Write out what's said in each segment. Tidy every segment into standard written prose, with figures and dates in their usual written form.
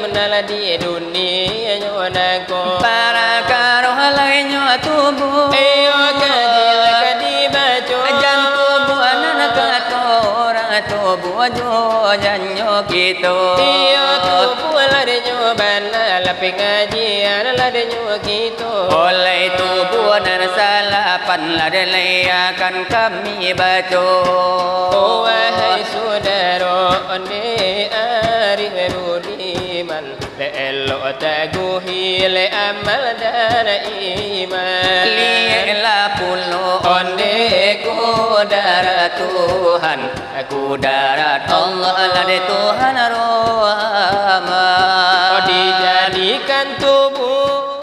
menala di dunia nyona ko para karo halainya tubuh kajil kadibaco ajan tubuh anak katora tubuh jojanyo gitu tubuh ladenyo bana lapi ngajian ladenyo gitu oleh tubuh dan salapan ladelai akan kami baca wahai saudara onde ari budiman le elo taguhi le amal dan iman liela pulo onde kudara Tuhan kudara Allah lade Tuhan rahmat dijadikan tubuh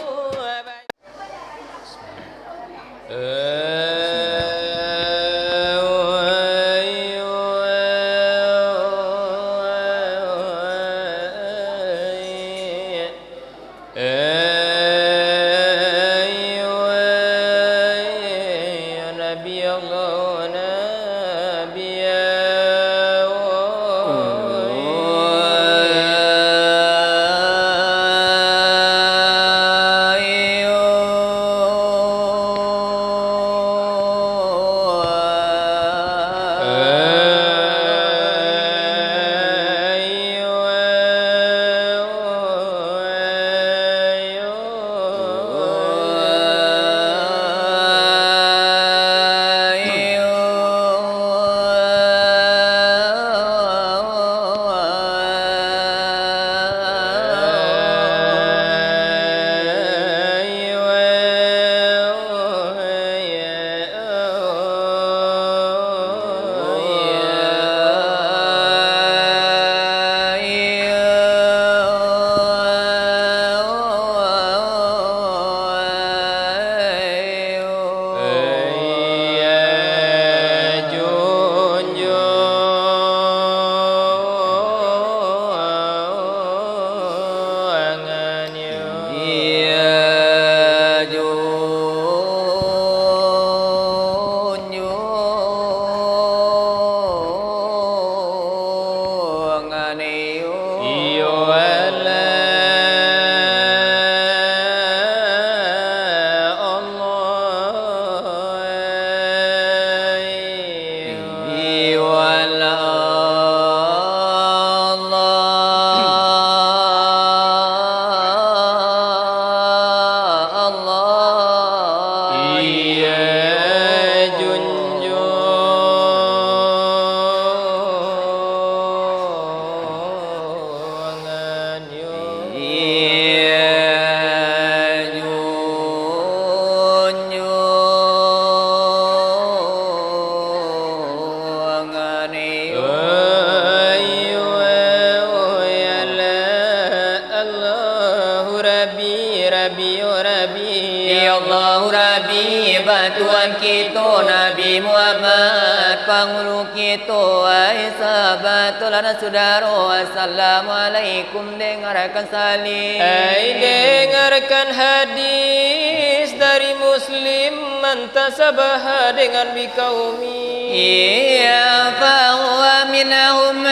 Tuhan kita Nabi Muhammad pangulu kita ai sahabatul ana saudara assalamualaikum dengarkan salim ai dengarkan hadis dari Muslim mantasabah dengan bikaumi iya fa huwa minhum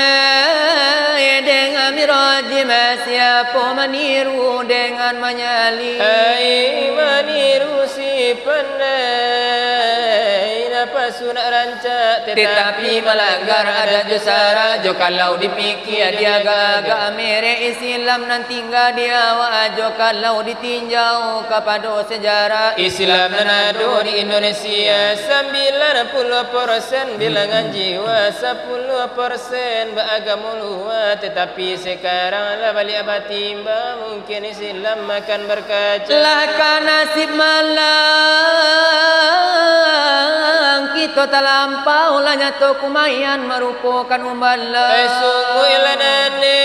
dengan mirajim siapa meniru dengan menyali ai maniru si pandai napa sunak rancak tetapi melanggar ada jusara jo kalau dipikir dia agak mere Islam nanti tinggal dia wajo kalau ditinjau kepada sejarah Islam nanado di Indonesia 90% bilangan jiwa 10% beragama luar tetapi sekarang lah balik abad timba mungkin Islam makan berkaca lah nasib malang kita terlampau lah nyato kumayan merupakan umbala sungguh ilanane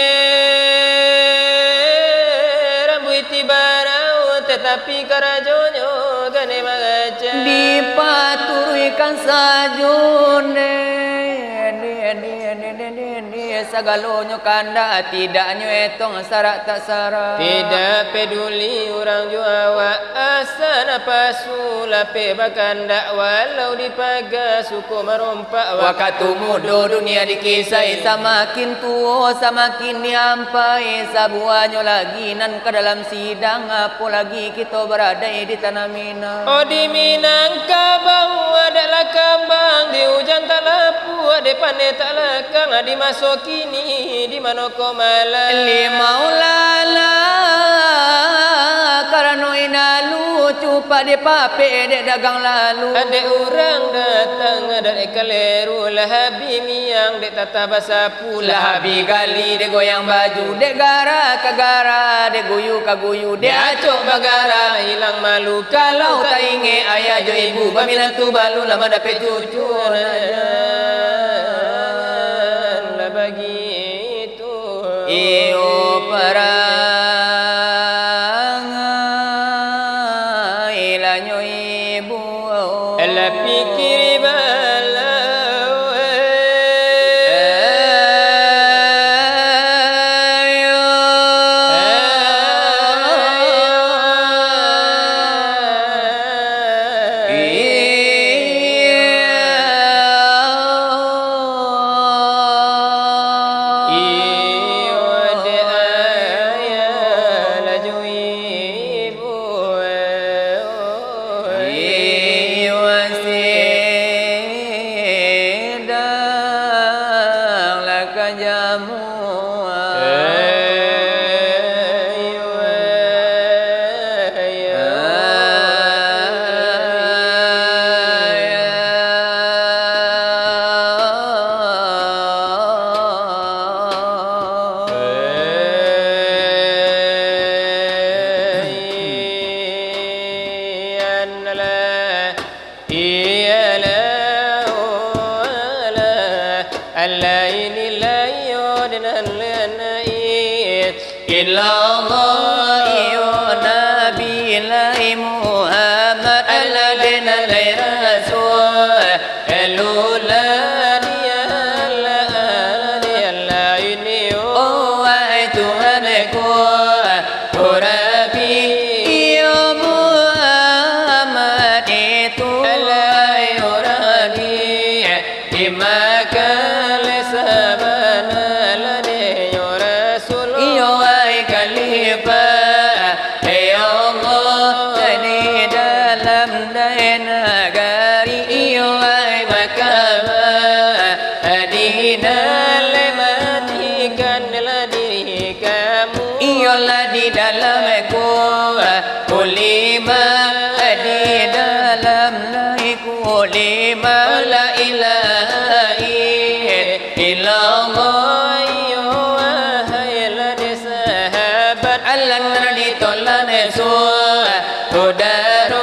rambut tibarau tetapi karajonyo gane magaca dipaturkan sajune segalonya kanda tidaknya etong sarak tak sarak. Tidak peduli orang juawa asana pasu lape bakanda walau dipaga suku merompak Waktu muda dunia dikisai semakin tua semakin diampai sabuanyo lagi nan ke dalam sidang apalagi kita berada di tanah Minang. Oh di Minangkabau adalah kambang di hujan tak lapu di pandai tak lekang di masuk kini di mana kau malam Lima ulala karena inalu cupa di pape dek dagang lalu. Ada orang datang dari keleru lahabi miang dek tata basa pula Lahabi gali dek goyang baju dek gara ke gara dek guyu ke guyu dek acok bagara. hilang malu Kalau tak inge ayah jo ibu baminan tu balu lama dapat cucu. lah begitu Iyo perang ilanyo ibu Ela pikir balau illallah ya nabi lai Muhammad alladina lai rasul elula dia la ini oh wahai Tuhanku Rabbi ya Muhammad itu wahai Rabbi dimaka lesabana lade ya rasul ya wahai khalifah ya Allah di dalam negeri ya wahai Makkah Madinah lematikan diri kamu iyalah di dalamku kulima di dalam laiku lima la ilaha illallah ya wahai lade sahabat Allah ditolak saudara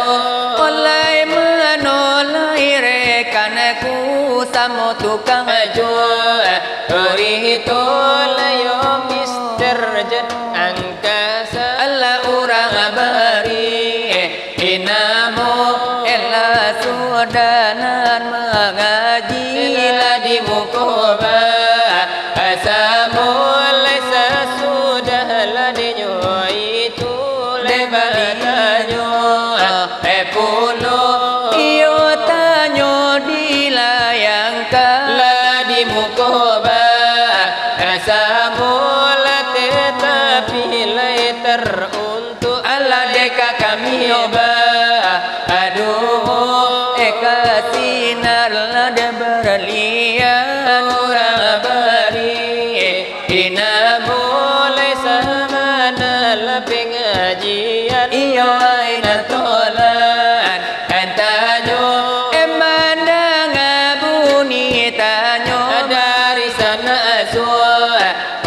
oleh menolai rekanku sama tukang jual hari tolayo mister jet angkasa Allah orang bari inamu ella sudanan mengaji lah di mukoba asamu laisa sudah lah di itu lebatanyo pulo iyo tanyo dilayangkan lah di mukoba asamu lah tetapi later untuk Allah deka kami oba aduh eka sinar lada berlian orang bari ina boleh sama dalam pengajian iyo aina tolan antanyo emandang abuni tanyo dari sana aswa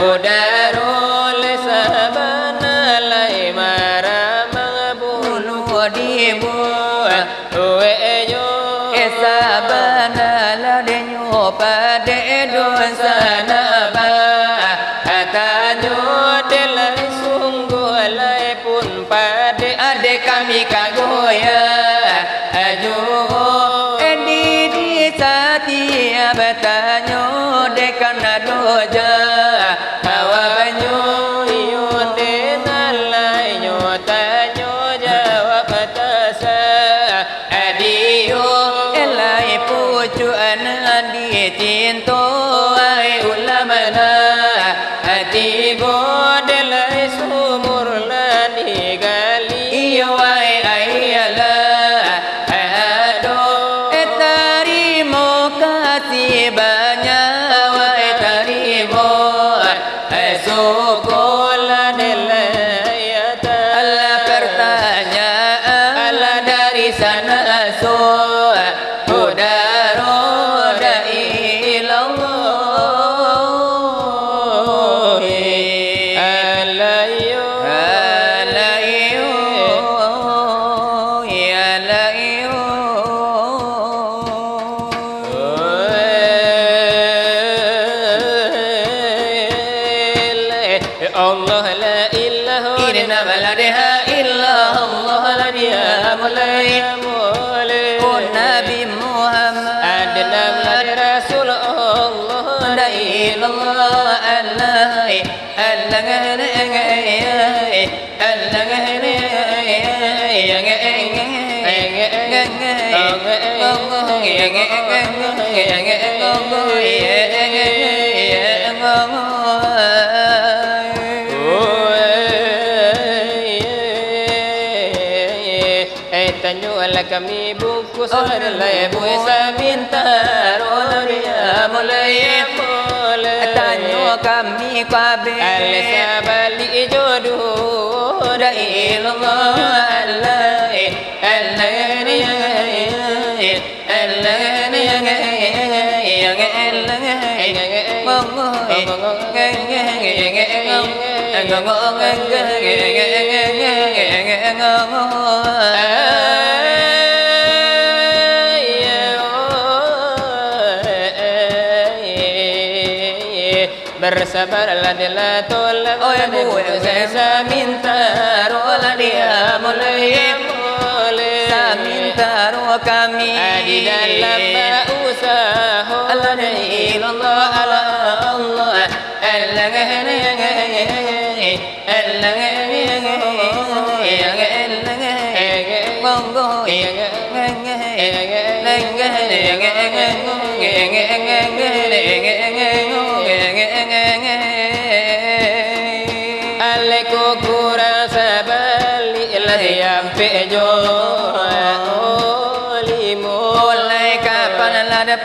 udarul sabana lai mara mabulu dibu ueyo esabana la denyo pade don sana ba atanyo delai sungguh lai pun pade ade kami kagoya ajuho edi di satia batanyo dekana doja cukup Allah pertanyaan Allah dari sana sudah roda ilallah alayu alayu ya layu Allah la ilaha إنما لا إلا الله لا mulai Nabi Muhammad adna la rasul Allah la ilallah Allah Tanyola kami bungkus Lay buisa minta Rolia mulai mulai Tanyo kami kabe Alisa balik jodoh La ilallah Allah Bersabarlah dia tolak Oh ya bu, saya minta rola dia mulai Saya minta rola kami di dalam usaha Allah la ilallah Allah Aleko kurang sabali sampai jo Mulai kapan ada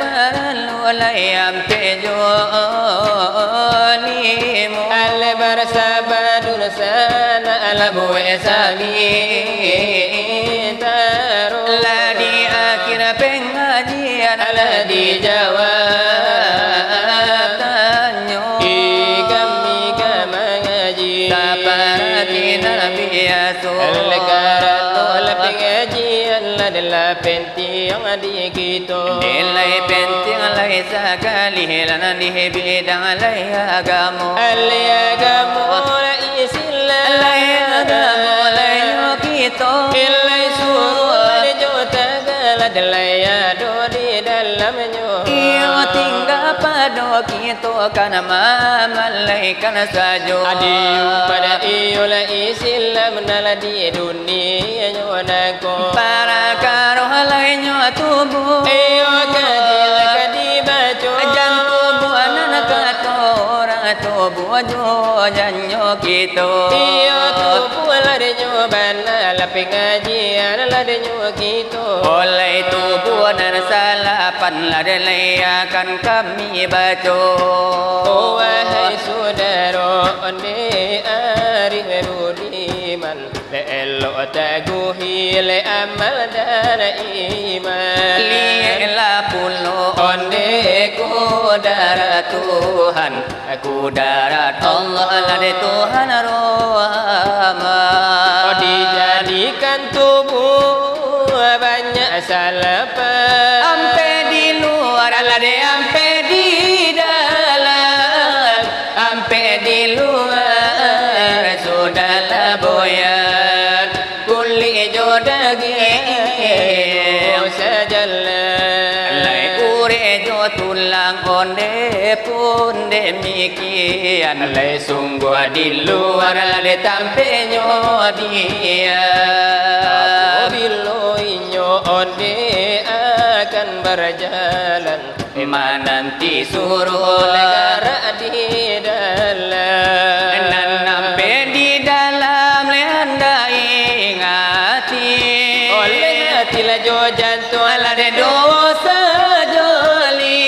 mulai sampai jolimu Ale bersabadun sana ala buwe sami taruh lah di akhir pengajian ala dijawab tanyo kami mengaji Saparati Nabi Yasuh Ale karato ala pengajian adalah penting yang di kita Nilai penting alai sekali Lana di bidang alai agamu Ale agamu la isilah Alai agamu alai kita Ilai suruh jota galad laya do di dalamnya Iyo tinggal pada kita Kana mamalaikan saja Adiu pada iyo la isilah menala di dunia nyodako Para karo halainya tubuh Iyo kaji kadi baco Ajan tubuh anak katora Tubuh jojanyo kita Iyo tubuh ladenyo bana la pengajian ladenyo kita Oleh tubuh dan salapan Ladalai akan kami baca Oh wahai saudara onde ari budiman le elo taguhi le amal dan iman Lihatlah pulau onde Kudarat Tuhan Kudarat Allah Lade Tuhan rahmat oh dijadikan tubuh banyak salapan Ampe di luar Lade ampe di dalam Ampe di luar Sudahlah boyan Kuli jodagin Sajalah Lai kure jo tulang onde pun demikian Lai sungguh di luar Lade tampenyo dia Biloinyo onde akan berjalan Nanti suruh negara di dalam Dan sampai di dalam Lenda ingati oleh hatilah jo jantung Alade dosa joli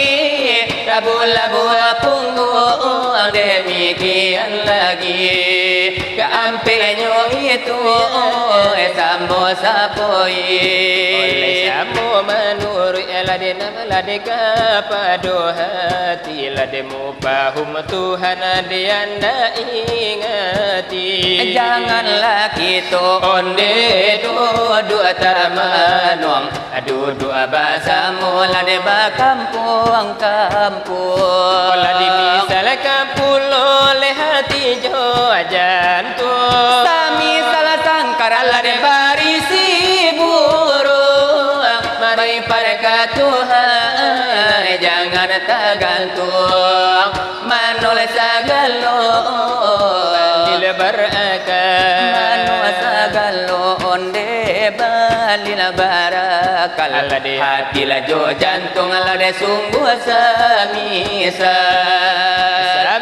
Rabu-labu punggu demikian lagi keampenyo itu sambo sapoi oleh samu manuru elade nama lade kapado hati lade mupahum Tuhan ade anda ingati janganlah kita onde dua taramanong dua basamu lade bakampung kampung lade misal kampung oleh hati jo jantung sami salah sangkar lade barisi burung mari pada Tuhan jangan tergantung manol sagalo bila berakal manol sagalo onde balila barakal hati la jo jantung lade sungguh samisa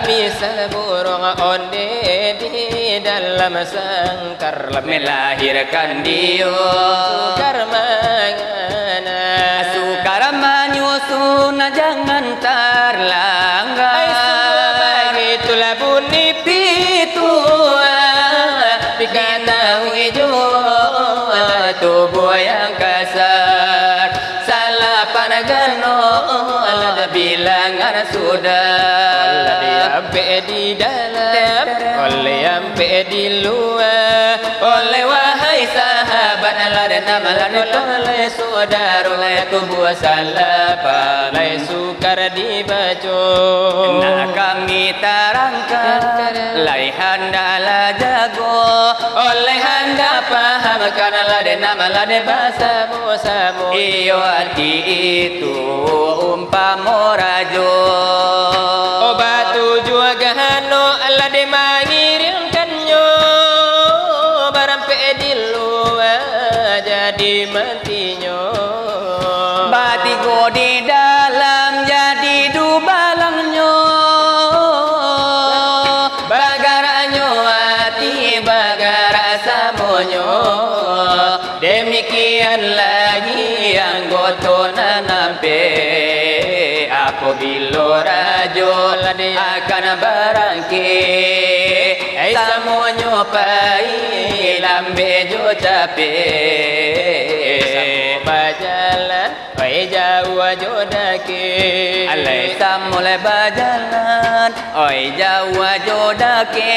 misal burung onde di dalam sangkar melahirkan dia sukar mangana sukar menyusun jangan terlanggar itulah bunyi pitu diketahui juga tubuh yang kasar salah panagano bilangan sudah sampai di dalam oleh sampai di luar oleh wahai sahabat nama oleh saudara oleh tubuh salapa oleh sukar dibaca nak kami terangkan lai handa la jago oleh handa pahamkan lade nama lade bahasa samu iyo hati itu umpama rajo obat tujuan gahano Allah de mengirimkannya barang di luar jadi matinya batigo di dalam jadi dubalangnya bagaranyo hati bagara samonyo demikian lagi anggotona nampe apabila rajo akan barangke samonyo pai lambe jo capek bajalan oi jauh jodake alai samule bajalan oi jauh jodake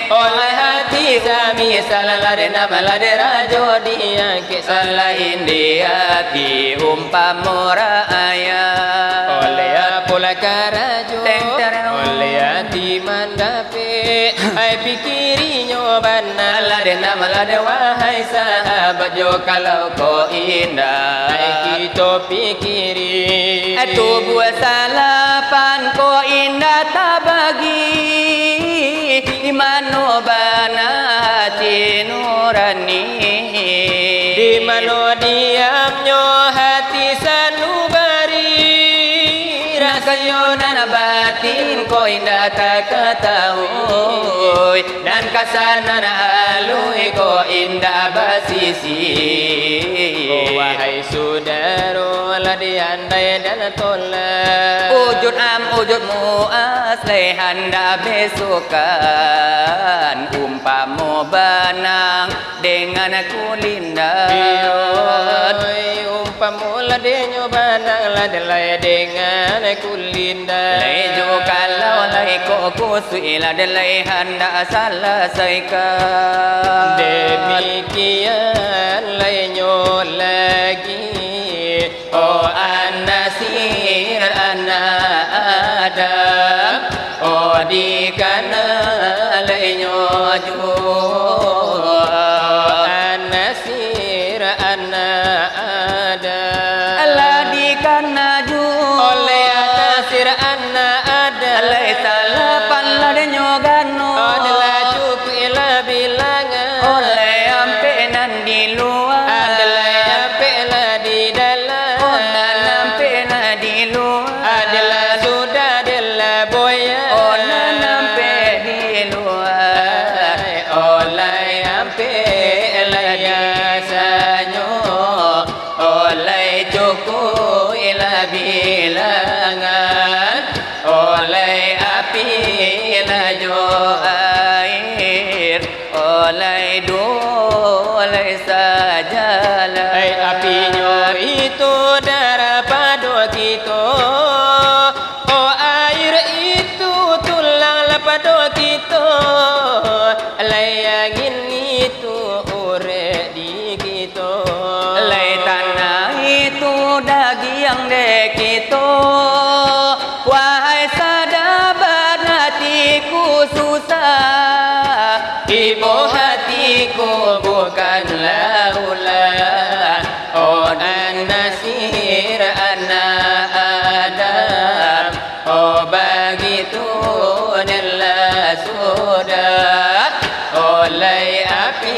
oleh hati sami salalade nama lade rajo dia ke salahin dia di umpamora ayah oleh apola karajo oleh hati mandape ai pikirinya bana lade nama lade wahai sahabat jo kalau kau indah kita pikiri tubuh salapan ko indah tabagi di mano bana hati nurani di mano diamnya hati sanubari rasayo dan batin ko indah tak ketahui dan kasanan alui ko indah basisi wahai saudara ladi andai dan tolak wujud wujud muas handa besukan umpamu benang dengan kulindan umpamu ladenya benang ladai dengan kulindan lejo kalau lai kusui ladai handa selesaikan demikian lainyo lagi oh an-nasir Adam oh di kana lainyo ju an-nasir Adam Allah di kana ju oleh an-nasir Adam alai salapan ladenyo gano adalah cukup ila bilangan oleh ampenan di luar adalah ampenan di dalam ampenan di luar adalah sudah adalah boya nampe di luar oleh dolai dolai sajalah. Apinya itu darah padu kita, oh air itu tulang padu kita, layangin itu urek di kita, Lai tanah itu daging dek kita. Wahai sahabat hatiku susah, ibu hatiku bukanlah ular, oh an-nasir anak Adam, oh begitu adalah sudah, oh lay api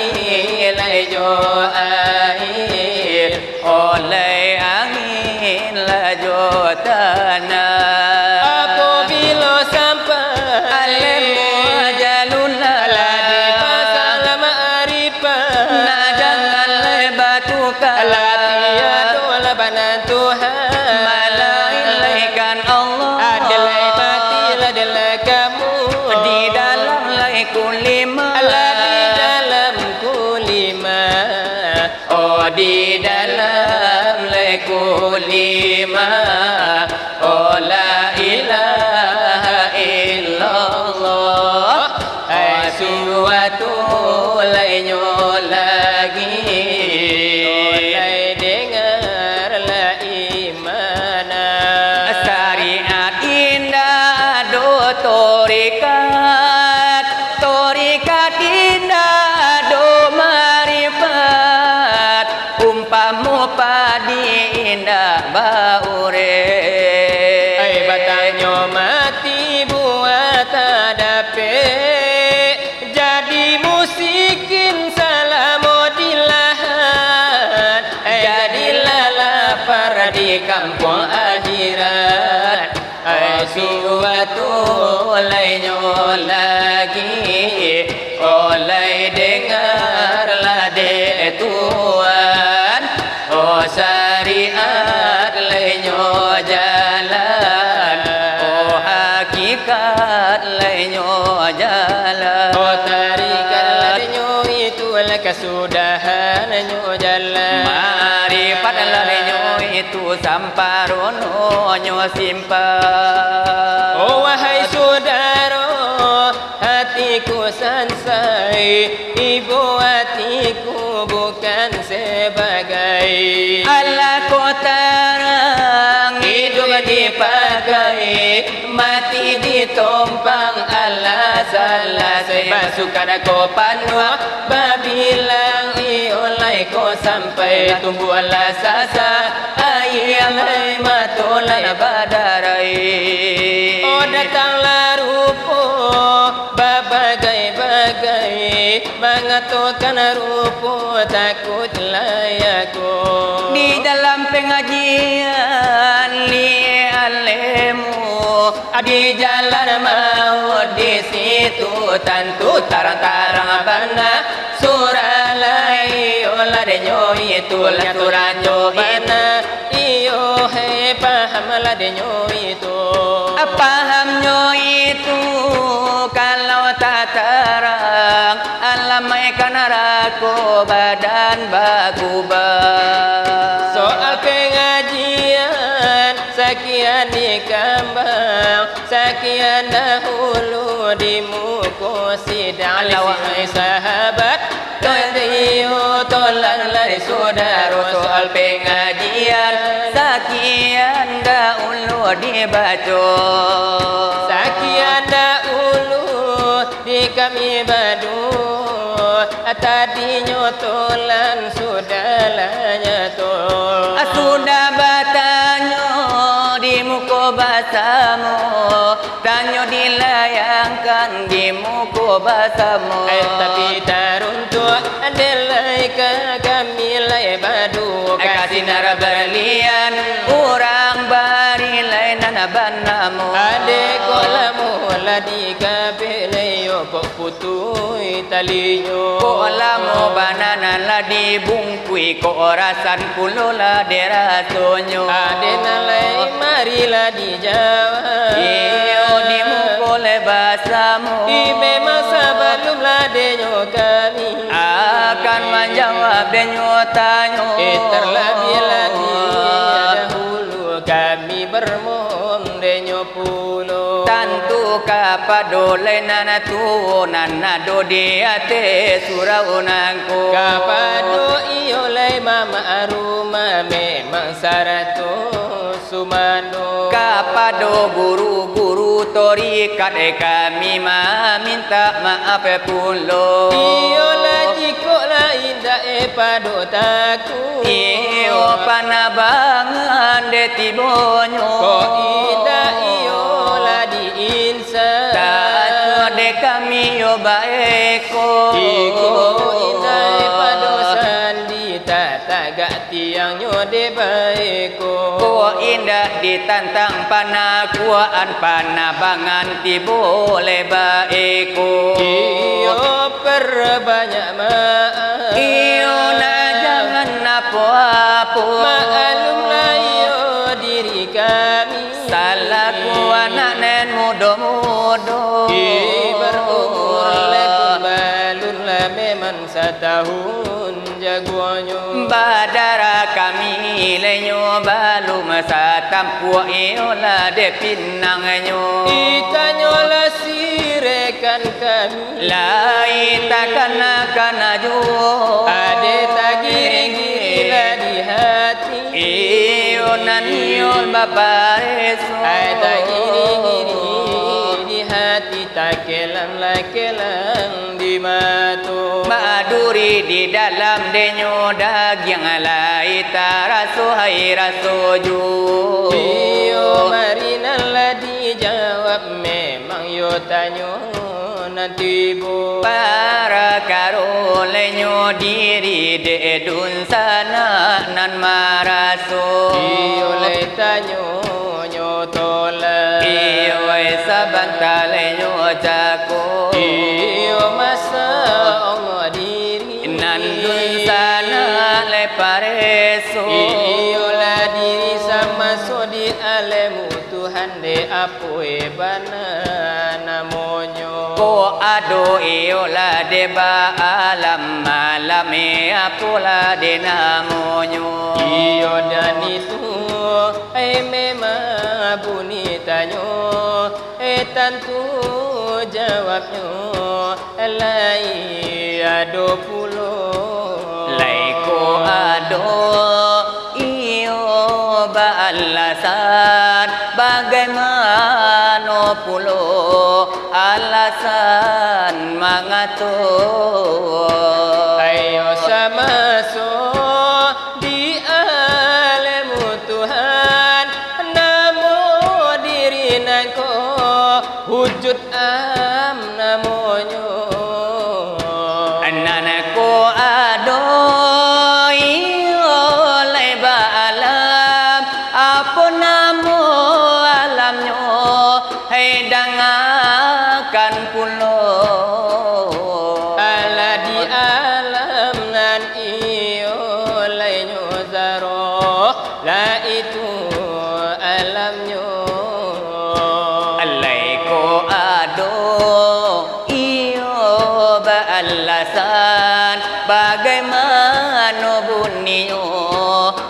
lay jo air, oh lai angin lajo tanah. apabila sampai Alemu ajalullah di pasal ma'rifah, nah jangan lebatukan tiada banan Tuhan, malailaikan Allah adalah batil adalah kamu di dalam lai kulima. di dalam kulima, oh di dalam kulima, oh la ilaha illallah, suatu lainnya lagi, dengar la imana, Syariat indah do torikat, torikat indah do marifat, umpamu padi indah baure. batangnya mati buat adape, jadi musikin salamo dilahan, jadilah lapar di kampung akhirat, suatu lainnya lagi, oleh dengarlah de Tuhan, oh syariat lainnya jalan, Oh hakikat lainnya jalan. oh tarikat lainnya itulah kesudahannya jalan, Marifat lainnya itu samparono nyo simpan. oh wahai saudara, hatiku sansai, ibu hatiku bukan sebagai Allah kotarang hidup dipakai, mati ditompang Allah salah basukan ko panwa, babilang iolay ko sampai tumbuh Allah sasa, ayalay matulan badarai. oh datanglah rupo babagai-bagai, mengatakan rupo takutlah aku Di dalam pengajian li alemu, di jalan mau di situ tentu tarang-tarang bana surah lai olah denyo itu lah surah bana iyo he pahamlah denyo itu pahamnya itu kalau tak terang alamaikan aku badan bagubah. soal pengajian sekian di kambang, sekian dahulu di muka sidang wahai sahabat, tolong tolonglah saudara soal pengajian, Sekian dahulu dibaca, sekian dahulu di kami badu, tadinya tolan sudahlah tol. sudah batanya di muka basamu, tanya dilayangkan di muka basamu. Tapi taruntuk adelai kami lai badu, Kasinar berlian orang bari lainan banamu. adek kolamu ladi kabelai kok putui talinyo. Kolamu banana ladi bungkui ko orasan pulola derasonyo. Adenalai marilah dijawab. Iyo di mukole basamu. Memang sebelum ladenyo kami denyo tanyo terlebih-lebih dahulu kami bermohon denyo pulo tantu kapado lenana tu nanado di ate surau nangko kapado iyo lay mama aruma memang saratu sumano kapado guru-guru torikat kami minta maaf pulo iyo lagi kok lain dae pado taku iyo panabangan de tibonyo kok ida iyo ladi insan tak de kami yo baeko iko indai pado sandi tagak tiang nyo de baeko ko indah ditantang panakuan panabangan ti boleh baeko iyo perbanyak maaf iyo na jangan apa-apa maklumlah iyo diri kami salah ku anak nen mudo-mudo berumur lekun balun lah memang setahun jagoanyo badara kami lenyo balu masa tampu iola de pinanganyo itanyo lah sirekan kami lain takkan akan aju ade tak gila di hati iyo naniol bapareso ada giri-giri di hati tak kelang di mata maduri di dalam denyo daging alai taraso hai rasoju iyo marinalah dijawab memang yo tanyo nanti bo para karo lenyo diri de dun sana nan maraso iyo le tanyo nyotola iyo sabanta lenyo jako iyo masa Allah diri nan dun sana le pareso iyo la diri sama sodi alemu Tuhan de apoe bana namonyo ko ado iyo la de ba alam malame apola de namonyo iyo dan itu memang bunitanyo tantu jawabnya lai ado pulo laiko ado iyo ba alasan bagaimana pulo alasan mengatur ayo sama so di alemu Tuhan namo diri nako wujud am namonyo ananako ado iyo leba alam apa namo alamnyo hai dangakan pulo ala di alam nan iyo lainyo zaro la itu alamnyo alai ko ado iyo ba alasan bagaimana bunyinya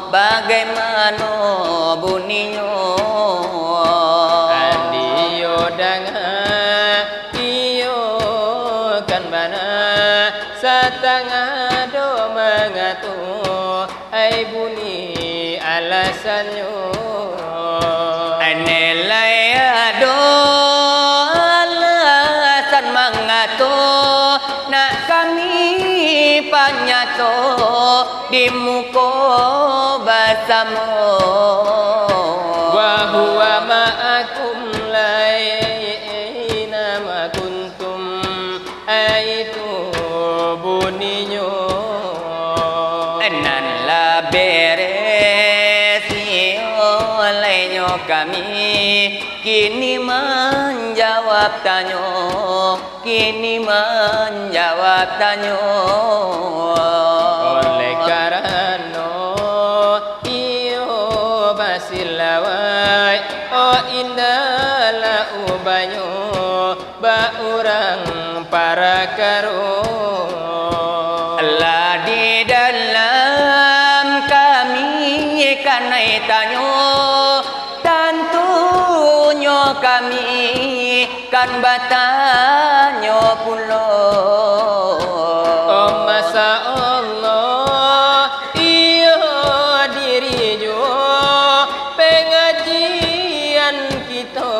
bagaimana bunyinya Andiyo danga iyo kan bana satanga do mangatu ai buni alasannya anelai ado alasan mengato nak kami panyato di muko bersama wa huwa ma'akum laina ma kuntum aitu buninyo nan la beres olehnya kami kini menjawab tanyo kini menjawab tanyo oleh karena iyo basilawai oh indahlah ubanyo ba orang para karo Allah di dalam kan batanyo pulo. Oh masa Allah iyo diri jo pengajian kita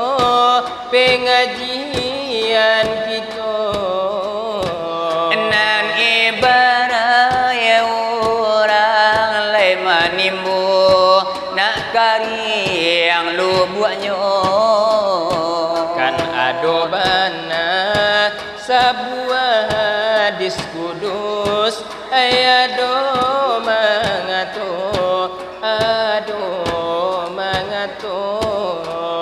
pengajian kita Nan ibarat ya orang lain manimbu nak kari yang lu buatnya kan ado bana sebuah hadis kudus ayado mangato ado mangato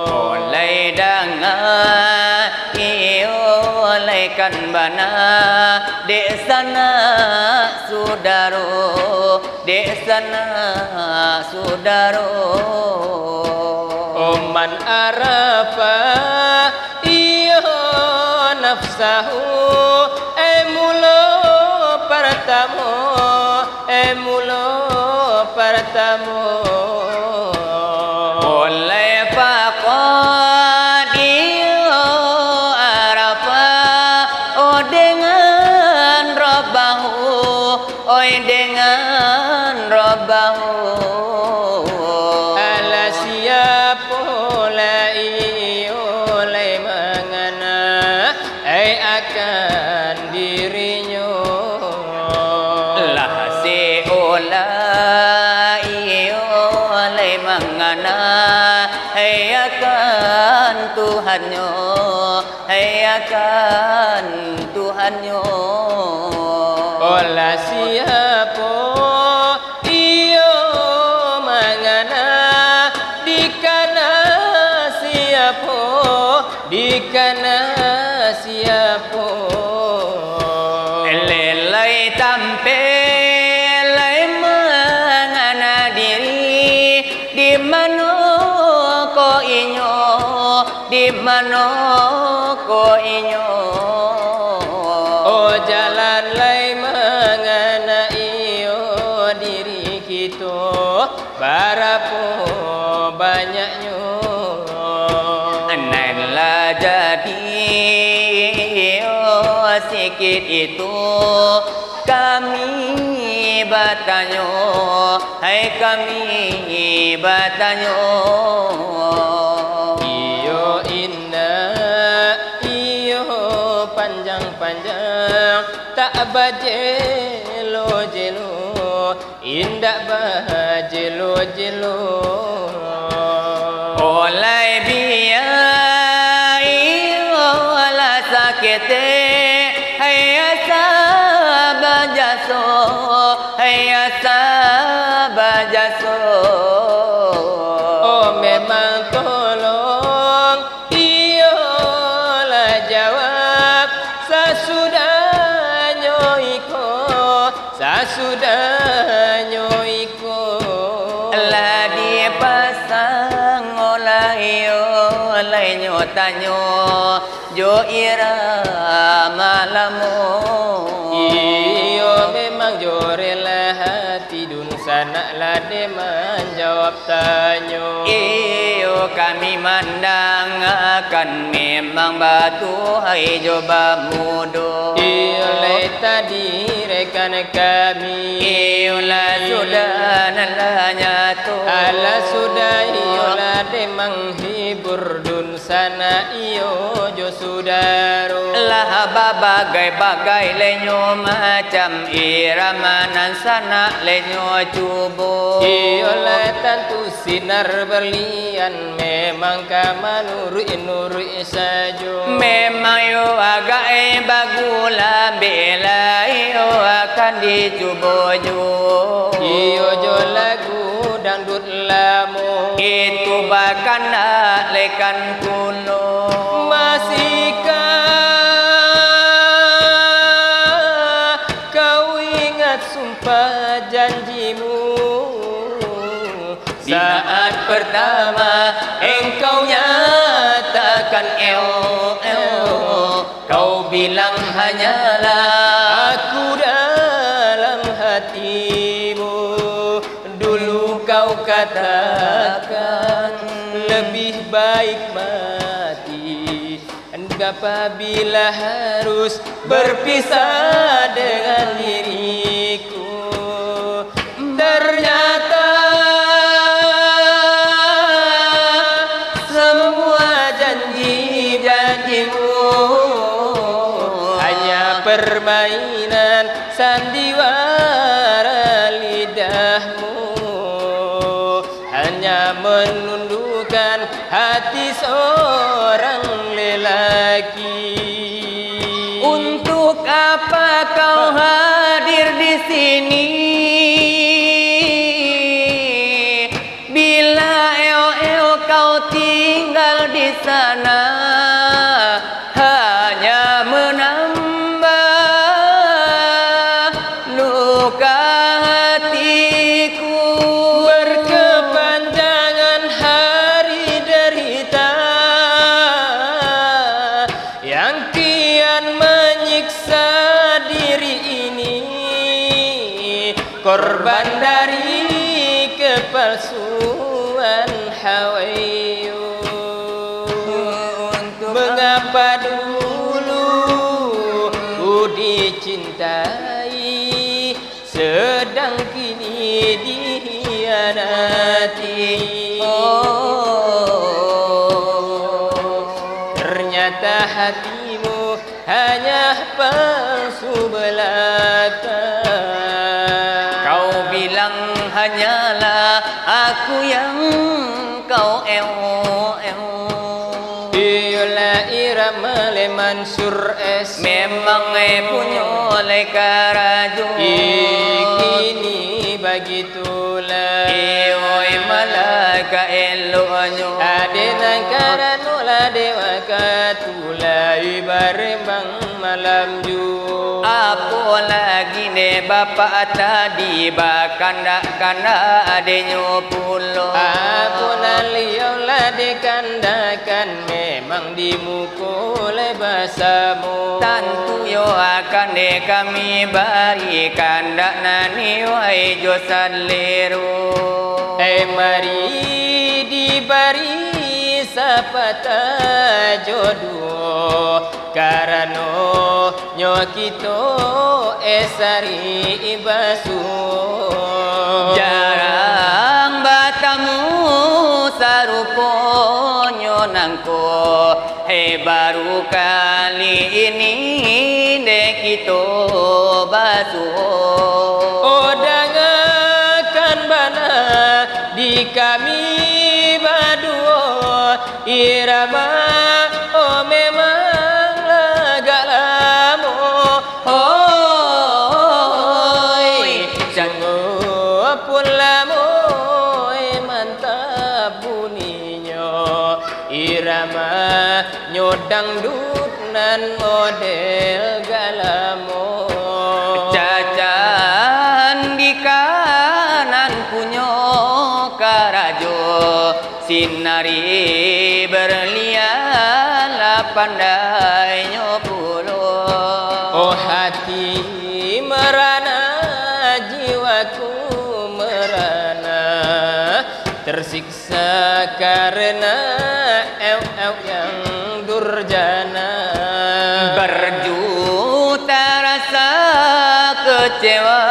oleh dangan iyo oleh kan bana di sana saudaro di sana saudaro Oman arafa iyo nafsahu emulo pertamo oleh faqad iyo arafa oh dengan rabbahu oh dengan rabbahu ala siapa la iyo lai mangana ai akan dirinya lah si ola iyo oleh mangana hai akan Tuhannya hai akan Tuhannya ola siapa iyo mangana dikana siapa lelai tampil lai mangana diri di mana ko inyo di mana ko inyo oh jalan lai mangana iyo diri kita barapo banyaknya Nanlah jadi oh, sikit itu kami bertanya hai kami bertanya iyo indah iyo panjang-panjang tak bajelo-jelo indah bajelo-jelo oleh biar olah sakit hai sabajaso hai sabajaso oh memang tolong iyo lah jawab sasudahnya iko lah dipasang olah iyo oleh nyotanyo jo irama lamu iyo memang jorelah hati dun sana lah de menjawab tanyo iyo kami mandang akan memang batu hai coba mudo iyo le tadi rekan kami iyo lah sudah nalanya tu ala sudah iyo lah de menghibur dun sana iyo jo sudaro lah bagai-bagai lenyo macam irama nan sana lenyo cubo iyo le tentu sinar berlian memang kamanuri sajo memang yo agak bagula bela yo akan dicubojo iyo jo lagu dangdut lamu itu bahkan lekan kuno masihkah kau ingat sumpah janjimu saat pertama engkau nyatakan kau bilang hanyalah aku dalam hatimu dulu kau katakan lebih baik mati apabila harus berpisah dengan diriku. Ternyata semua janji-janjimu hanya permainan sandiwara lidahmu, hanya menundukkan hati seorang lelaki. Untuk apa kau hadir di sini? Bila kau tinggal di sana, hanya menambah luka hatiku. Berkepanjangan hari derita yang kian menyiksa diri ini, korban dari kepalsuan hawayu. Mengapa dulu ku dicintai, sedang kini dikhianati. Ternyata hatimu hanya palsu belaka. Kau bilang hanyalah aku yang kau Iyalah irama le Mansur S. memang punya le karaju. Kini begitulah Oi malaka elonyo adena karanu la dewa katulai barembang malam ju. apa lagi ne bapak tadi bakanda adenyo pulo. Aku naliau la dikandakan memang dimukul basamu. Tantu yo akan de kami bari kandak nani wai jo salero. Mari diberi sapata jodoh karano nyo kito esari ibasu. Jarang batamu saruponyo nangko. Baru kali ini de kito basu. Odangakan bana di kami berdua irama oh memang agak lama. Oi sanggup pun lama mantap bunyinya irama nyodang dut nan model galamo. Cacan di kanan punyo karajo sinari berlian la pandai nyopulo. Oh hati merana, jiwaku merana, tersiksa karena yang durjana. Berjuta rasa kecewa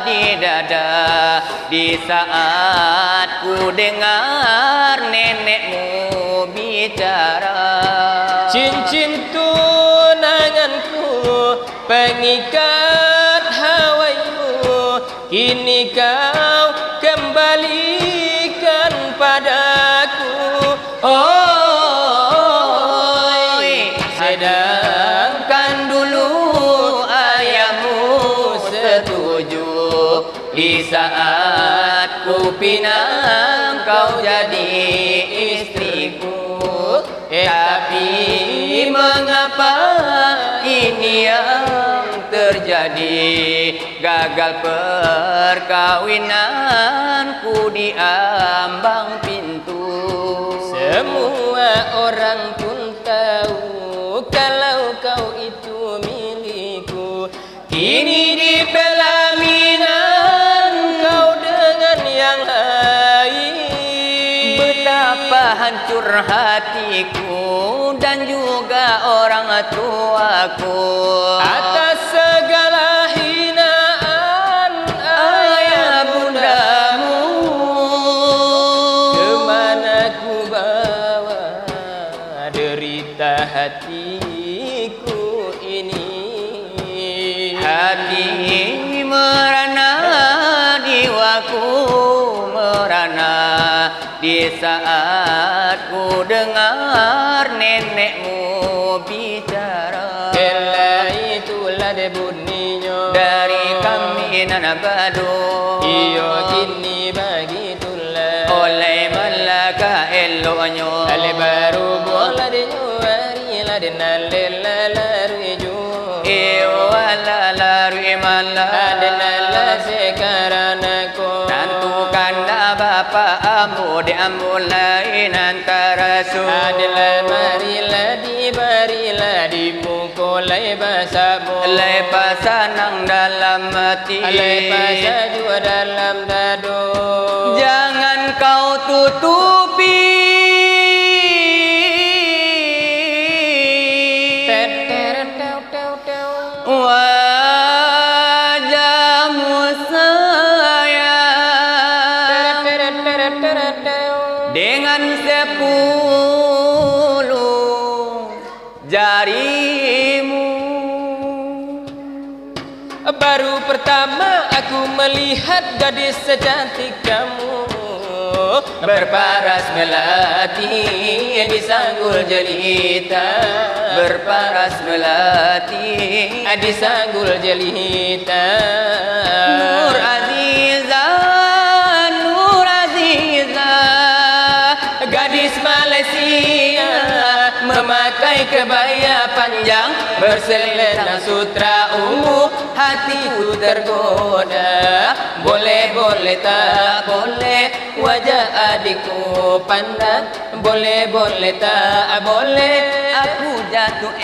di dada di saat ku dengar nenekmu bicara. Cincin tunanganku pengikat hawayu, kini kau kembalikan padaku. Sedangkan dulu ayahmu setuju di saat ku pinang kau jadi istriku. Tapi mengapa ini yang terjadi? Gagal perkawinanku di ambang pintu. Semua orang pun tahu kalau kau itu milikku. Kini di pelaminan kau dengan yang lain. Betapa hancur hatiku dan juga orang tuaku. Atas segala hinaan ayah bundamu, kemana ku bawa derita hatiku ini. Hati merana, jiwaku merana, di saat ku dengar nenekmu bicara. Kela itulah bunyinya Dari kami Nanabado, iyo kini begitulah. oleh malaka eloknya. Ale baru bola de nyuari la de nalela laruju. Iyo ala larui mala, Ada nala sekarang aku. tentukan dah bapa ambu di ambu lain antara su. Adalah marilah dibarilah dimukulai basamu. Alai pasanang dalam hati, Alai pasa juga dalam dadu. jangan kau tutupi wajahmu sayang dengan 10 jarimu. Baru pertama aku melihat gadis secantik kamu, berparas melati di sanggul jelita. Berparas melati Di sanggul jelita. Nur Aziza, Nur Aziza, Gadis Malaysia memakai kebaya panjang berselendang sutra ungu. Hatiku tergoda, boleh tak boleh wajah adikku pandang. Boleh tak boleh aku jatuh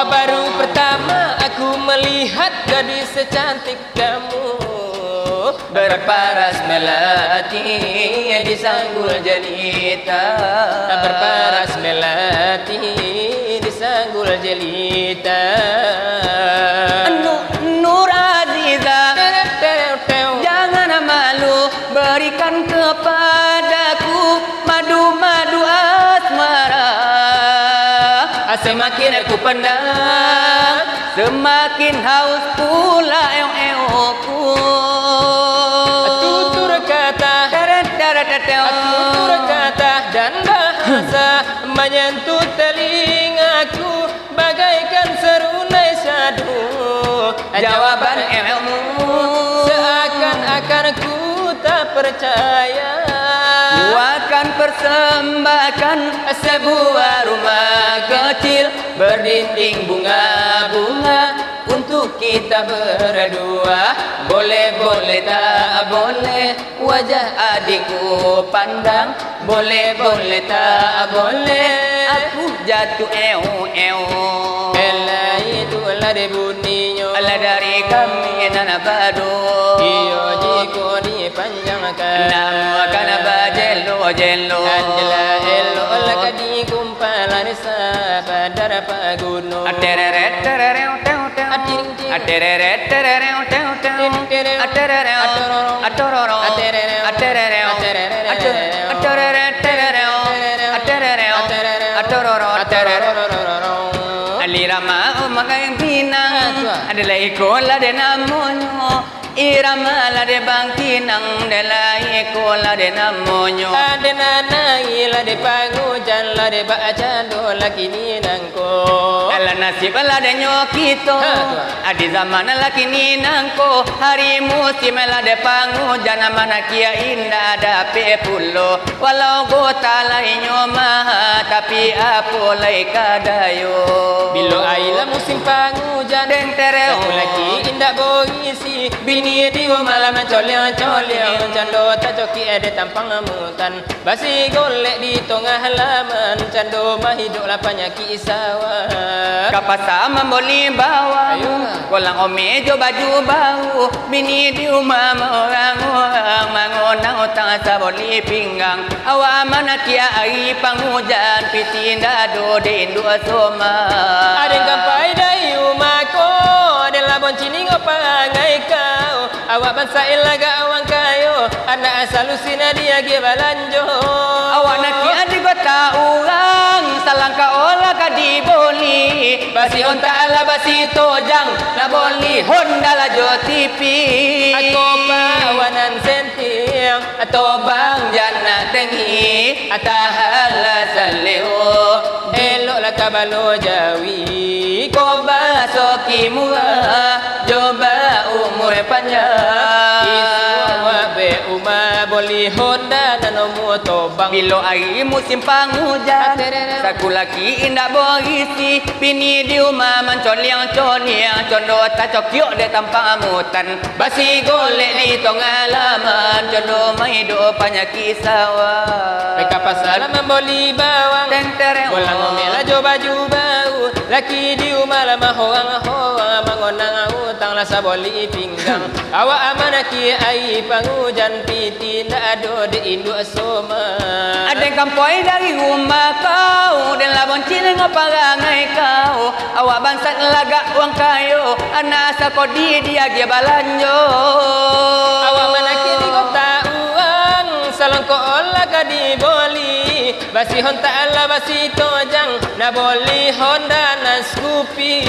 Baru pertama aku melihat gadis secantik kamu, berparas melati di sanggul jelita. Berparas melati di sanggul jelita. Nur Aziza, jangan malu, berikan kepadaku madu-madu asmara. Semakin aku pandang, semakin haus pula eoku. tutur kata, tutur kata dan bahasa menyentuh telingaku bagaikan serunai syadu. Jawaban ilmu seakan-akan ku tak percaya. ku akan persembahkan sebuah rumah kecil berdinding bunga-bunga untuk kita berdua. Boleh tak boleh wajah adikku pandang. Boleh tak boleh aku jatuh Ela itulah bunyinya. Ala dari kami Nanabado, Iyo jiko dipanjangkan. nama kanaba jello Adalah elo laka di kumpalan sabadar paguno. Atereret terereu teu teu. Atereret terereu teu teu. Aterereu atororo. Aterereu aterereu. Atereret terereu. Aterereu atororo. Alirama umagang pinang adalah ikola de namonyo. Irama la de bangkinang adalah ikola de namonyo. Ada nanai la de pangujan la de baca dola kini nangko. Ala nasib ala de nyokito. Adi zaman ala kini nangko. Hari musim ala de pangujan mana kia indah ada pepulo. Walau gota lainyo maha tapi apa lai kadayo. Bilo aila musim pangujan Den tereo lagi indah boisi. Bini di malam coleng-coleng cando tacoki ada tampang mutan. Basi golek di tengah halaman cando mahidup lapanya kisawan. kapasa memboli bawang. Kolang omejo baju bau, bini di rumah orang-orang mengonang utang saboli pinggang. Awak mana kia ai pangujan pitinda do de indu soma. Ada kampai dari rumahku, adalah boncini ngopangai kau. Awak bangsa ilaga awang kayo, anak asal usina dia gebalanjo. Awak nak kia di kota orang, salangka olah kadi boli. Basi onta ala basi tojang, na boli honda la jo tipi. Aku pawanan senting, Atau bang jana tengi, atahala saleo. eloklah kabalo jawi. Ko basoki murah, coba umur panjang. Iswa be uma boli honda nanomu tobang. Bilo ai musim penghujan, sakulaki indah borisi. Bini di rumah mencoliang condo tak cokyok de tanpa amutan. Basi golek di tengah laman, condo mai do banyak kisah. Mereka pasal memboli bawang. Tentereng Bolang omela jo baju bau. Laki di rumah lama hoang-hoang mengonang utang lah saboli pinggang. Awak amanah ki ai pangujan piti ndak ado de induk soma. Ada kampoi dari rumah kau dan labon cile ngoparangai kau. Awak bangsat lagak uang kayo, anak asal kau dia balanjo. Awak mana ki di kota uang salong ko olah kadi boli. Basi honta ala basi tojang na boli honda na skupi.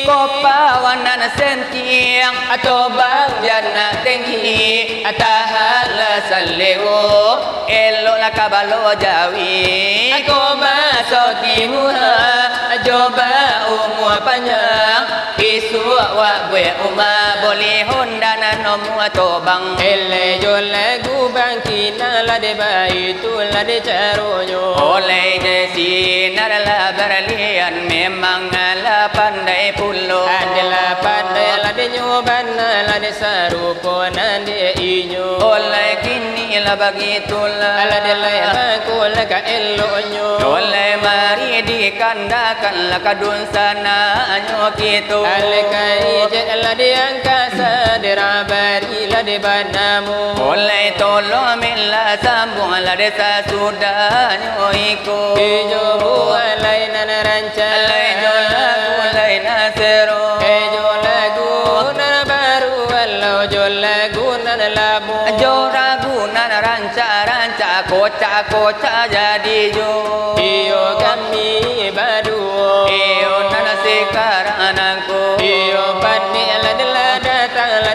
Kopa wana sentiang atau bang jana tinggi atahala saleo elok la kabalo jawi. Aku masoki murah, coba umur panjang. Isu wa gue uma boleh honda na nomu atau bang. Ele jole gubangki na la de baitu la de caronyo. Oleh jesi narala berlian memang ala pandai pulo. Adalah pandai la de nyoban la de sarupo na de inyo. Oleh kini la bagitulah. Ala de la aku la ka elonyo. Oleh mari dikandakan la kadun sana anyo kitu. Ala kai jet la de angkasa de rabari la de banamu. Oleh tolong mila sambung la desa sudah nyo iko. Ejo bualai na ranca. Alai jolaku lai nasero. Ejo lagu na baru walau jo lagu na labu. Joragu nana ranca koca jadi jo. Iyo kami badu. Iyo nana sekarang anakku. Iyo pani la de la datang la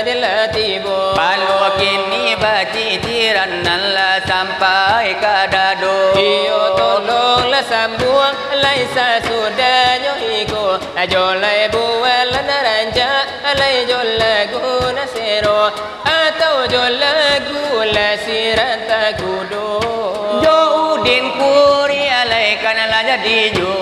de la tibo. Palu kini baci jiran nala sampai kadado. Iyo tolonglah sambung laisa sudah nyoiko. Ajo lai bual na ranja alai jo lagu na sero atau jo lagu la siranta kudo. Jo udin kuri alai kanala jadi jo.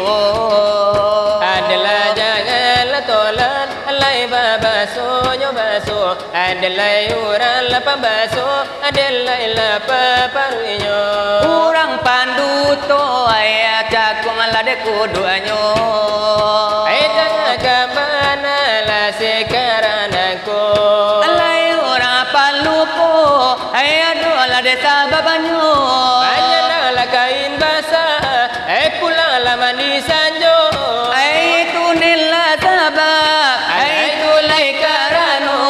Adalah janganlah tolan alai babaso nyo baso. Adalah uran la pambaso. Adalah la paparuinyo. Kurang pandu to ayah cakung ala de kuduanyo. Ay jangan ke mana lah sekarang aku. Alai orang paluko ayah dola de sababanyo. Banyak kain basah. Pulanglah mandi sanjo. Ay tunilla sabab. Ay tulai karano.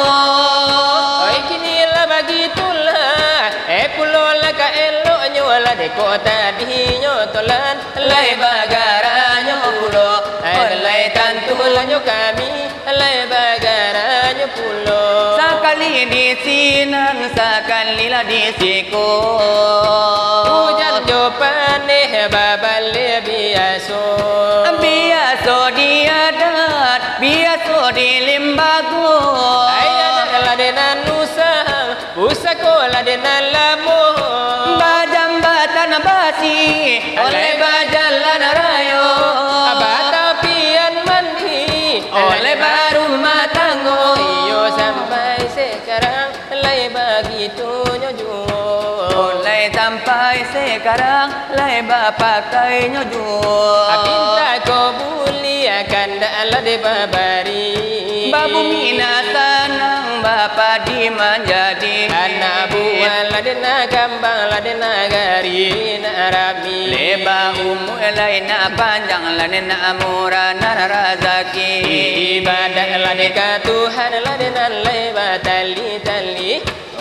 Kini lah bagitulah. Pulolah ka eloknya lah de kota dihinyo tolan. Lai bagaranyo pulo. Alai tantulanyo kami. Alai bagaranyo pulo. Sakali di sinan, sakali la di siko. Hujan jo paneh babale biaso. Biaso diadat, biaso di limbago. Ayah lah denan nusang, usakolah denan lamu. Bajambatan basi, oleh bajalan rayo. Batapian mandi, Oleh baru matango. Iyo sampai sekarang lai begitu nyojo. Oleh sampai sekarang, lai bapak kai nyojo. Pinta kau buli akan dah la de babari Babu mina sanang bapa di menjadi anak buah la de na kambang la de nagari na rami Leba laina panjang laina murah rezeki ibadah la de ka Tuhan la de nan leba tali tali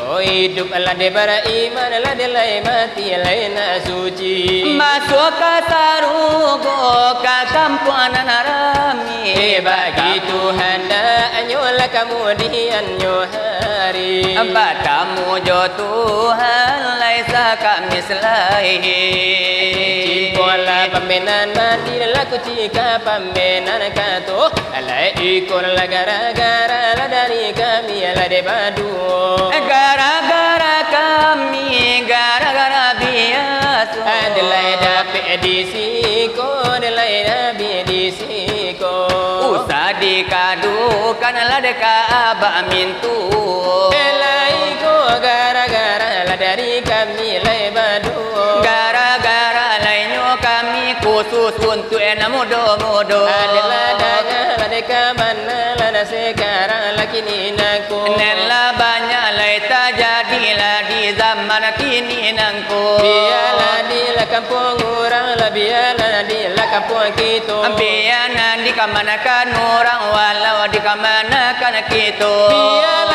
oh hidup la de beriman la de lai mati laina suci masuk ke sarugo ke kampung rami bagi Tuhan dah anyolah kemudian nyo hari Batamu jo Tuhan laisa kami selaihi Pola pamenan mati laku cika pamenan kato alai ikor la gara-gara la dari kami la de badu gara-gara kami gara-gara biasa adelai dapat disiko adelai nabi disiko usah dikadukan la deka abah mintu elai ko gara-gara la dari kami lai badu gara-gara lainnya kami khusus untuk enak mudo-mudo adalah dagang ladeka mana lana sekarang lagi ni naku Nela banyak lai terjadilah di zaman kini nangku biarlah di la kampung orang lah biarlah di la kampung kita biarlah di kamanakan orang walau di kamanakan kita biarlah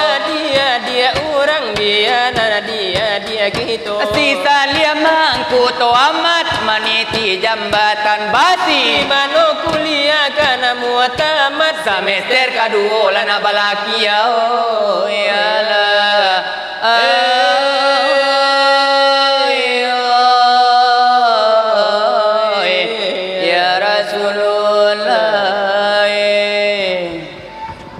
dia orang biarlah dia kita sisa liamangku to amat maniti jambatan basi mano kuliah kana muat tamat semester kedua lana balaki ya oh yalah ya Rasulullah